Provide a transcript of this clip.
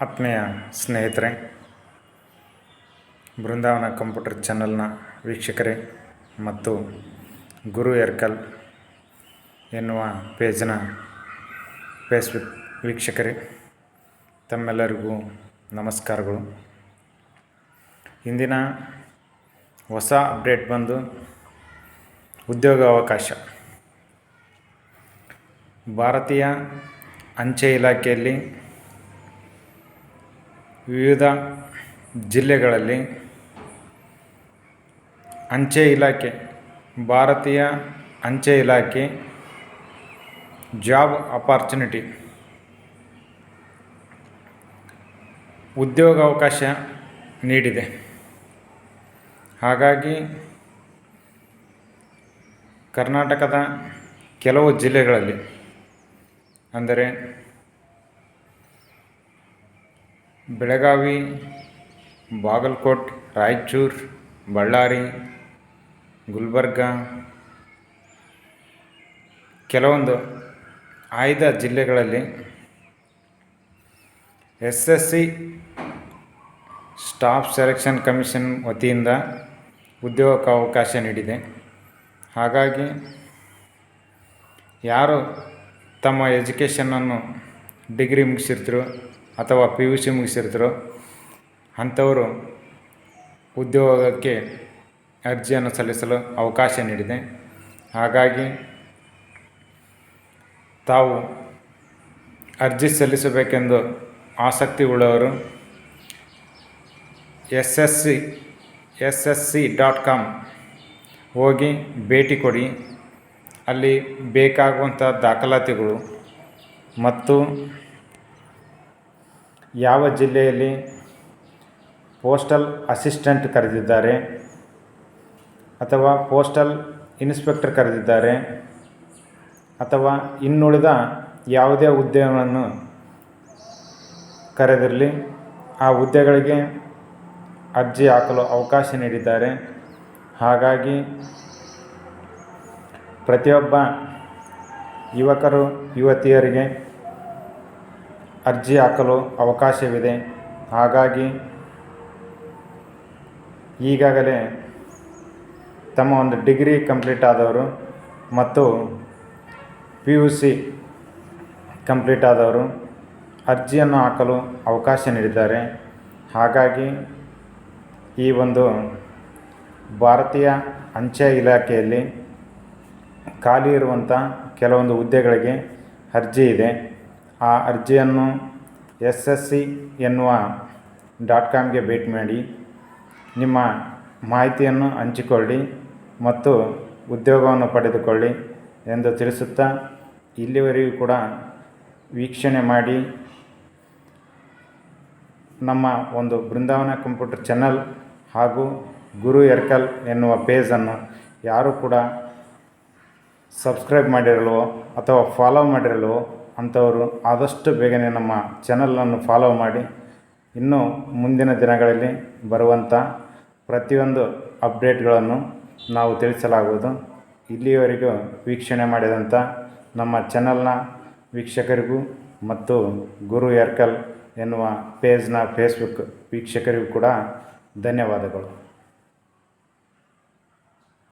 ಆತ್ಮೀಯ ಸ್ನೇಹಿತರೆ, ಬೃಂದಾವನ ಕಂಪ್ಯೂಟರ್ ಚಾನಲ್ನ ವೀಕ್ಷಕರೇ ಮತ್ತು ಗುರು ಎರ್ಕಲ್ ಎನ್ನುವ ಪೇಜ್ನ ಫೇಸ್ಬುಕ್ ವೀಕ್ಷಕರೇ, ತಮ್ಮೆಲ್ಲರಿಗೂ ನಮಸ್ಕಾರಗಳು. ಇಂದಿನ ಹೊಸ ಅಪ್ಡೇಟ್ ಬಂದು ಉದ್ಯೋಗ ಅವಕಾಶ. ಭಾರತೀಯ ಅಂಚೆ ಇಲಾಖೆಯಲ್ಲಿ ವಿವಿಧ ಜಿಲ್ಲೆಗಳಲ್ಲಿ ಭಾರತೀಯ ಅಂಚೆ ಇಲಾಖೆ ಜಾಬ್ ಆಪರ್ಚುನಿಟಿ ಉದ್ಯೋಗಾವಕಾಶ ನೀಡಿದೆ. ಹಾಗಾಗಿ ಕರ್ನಾಟಕದ ಕೆಲವು ಜಿಲ್ಲೆಗಳಲ್ಲಿ, ಅಂದರೆ ಬೆಳಗಾವಿ, ಬಾಗಲಕೋಟೆ, ರಾಯಚೂರು, ಬಳ್ಳಾರಿ, ಗುಲ್ಬರ್ಗ, ಕೆಲವೊಂದು ಆಯ್ದ ಜಿಲ್ಲೆಗಳಲ್ಲಿ SSC ಸ್ಟಾಫ್ ಸೆಲೆಕ್ಷನ್ ಕಮಿಷನ್ ವತಿಯಿಂದ ಉದ್ಯೋಗಾವಕಾಶ ನೀಡಿದೆ. ಹಾಗಾಗಿ ಯಾರು ತಮ್ಮ ಎಜುಕೇಷನನ್ನು ಡಿಗ್ರಿ ಮುಗಿಸಿರ್ತೀರೋ ಅಥವಾ PUC ಮುಗಿಸಿರ್ತೀರೋ ಅಂಥವರು ಉದ್ಯೋಗಕ್ಕೆ ಅರ್ಜಿಯನ್ನು ಸಲ್ಲಿಸಲು ಅವಕಾಶ ನೀಡಿದೆ. ಹಾಗಾಗಿ ತಾವು ಅರ್ಜಿ ಸಲ್ಲಿಸಬೇಕೆಂದು ಆಸಕ್ತಿ ಉಳ್ಳವರು ssc.com ಹೋಗಿ ಭೇಟಿ ಕೊಡಿ. ಅಲ್ಲಿ ಬೇಕಾಗುವಂಥ ದಾಖಲಾತಿಗಳು ಮತ್ತು ಯಾವ ಜಿಲ್ಲೆಯಲ್ಲಿ ಪೋಸ್ಟಲ್ ಅಸಿಸ್ಟೆಂಟ್ ಕರೆದಿದ್ದಾರೆ ಅಥವಾ ಪೋಸ್ಟಲ್ ಇನ್ಸ್ಪೆಕ್ಟರ್ ಕರೆದಿದ್ದಾರೆ ಅಥವಾ ಇನ್ನುಳಿದ ಯಾವುದೇ ಹುದ್ದೆಗಳನ್ನು ಕರೆದಿರಲಿ, ಆ ಹುದ್ದೆಗಳಿಗೆ ಅರ್ಜಿ ಹಾಕಲು ಅವಕಾಶ ನೀಡಿದ್ದಾರೆ. ಹಾಗಾಗಿ ಪ್ರತಿಯೊಬ್ಬ ಯುವಕರು ಯುವತಿಯರಿಗೆ ಅರ್ಜಿ ಹಾಕಲು ಅವಕಾಶವಿದೆ. ಹಾಗಾಗಿ ಈಗಾಗಲೇ ತಮ್ಮ ಒಂದು ಡಿಗ್ರಿ ಕಂಪ್ಲೀಟ್ ಆದವರು ಮತ್ತು PUC ಕಂಪ್ಲೀಟ್ ಆದವರು ಅರ್ಜಿಯನ್ನು ಹಾಕಲು ಅವಕಾಶ ನೀಡಿದ್ದಾರೆ. ಹಾಗಾಗಿ ಈ ಒಂದು ಭಾರತೀಯ ಅಂಚೆ ಇಲಾಖೆಯಲ್ಲಿ ಖಾಲಿ ಇರುವಂಥ ಕೆಲವೊಂದು ಹುದ್ದೆಗಳಿಗೆ ಅರ್ಜಿ ಇದೆ. ಆ ಅರ್ಜಿಯನ್ನು SSC ಎನ್ನುವ .comಗೆ ಭೇಟಿ ಮಾಡಿ ನಿಮ್ಮ ಮಾಹಿತಿಯನ್ನು ಹಂಚಿಕೊಳ್ಳಿ ಮತ್ತು ಉದ್ಯೋಗವನ್ನು ಪಡೆದುಕೊಳ್ಳಿ ಎಂದು ತಿಳಿಸುತ್ತಾ, ಇಲ್ಲಿವರೆಗೂ ಕೂಡ ವೀಕ್ಷಣೆ ಮಾಡಿ ನಮ್ಮ ಒಂದು ಬೃಂದಾವನ ಕಂಪ್ಯೂಟರ್ ಚಾನಲ್ ಹಾಗೂ ಗುರು ಎರ್ಕಲ್ ಎನ್ನುವ ಪೇಜನ್ನು ಯಾರೂ ಕೂಡ ಸಬ್ಸ್ಕ್ರೈಬ್ ಮಾಡಿರಲ್ವೋ ಅಥವಾ ಫಾಲೋ ಮಾಡಿರಲ್ವೋ ಅಂಥವರು ಆದಷ್ಟು ಬೇಗನೆ ನಮ್ಮ ಚಾನಲನ್ನು ಫಾಲೋ ಮಾಡಿ, ಇನ್ನೂ ಮುಂದಿನ ದಿನಗಳಲ್ಲಿ ಬರುವಂಥ ಪ್ರತಿಯೊಂದು ಅಪ್ಡೇಟ್ಗಳನ್ನು ನಾವು ತಿಳಿಸಲಾಗುವುದು. ಇಲ್ಲಿಯವರೆಗೂ ವೀಕ್ಷಣೆ ಮಾಡಿದಂಥ ನಮ್ಮ ಚಾನಲ್ನ ವೀಕ್ಷಕರಿಗೂ ಮತ್ತು ಗುರು ಎರ್ಕಲ್ ಎನ್ನುವ ಪೇಜ್ನ ಫೇಸ್ಬುಕ್ ವೀಕ್ಷಕರಿಗೂ ಕೂಡ ಧನ್ಯವಾದಗಳು.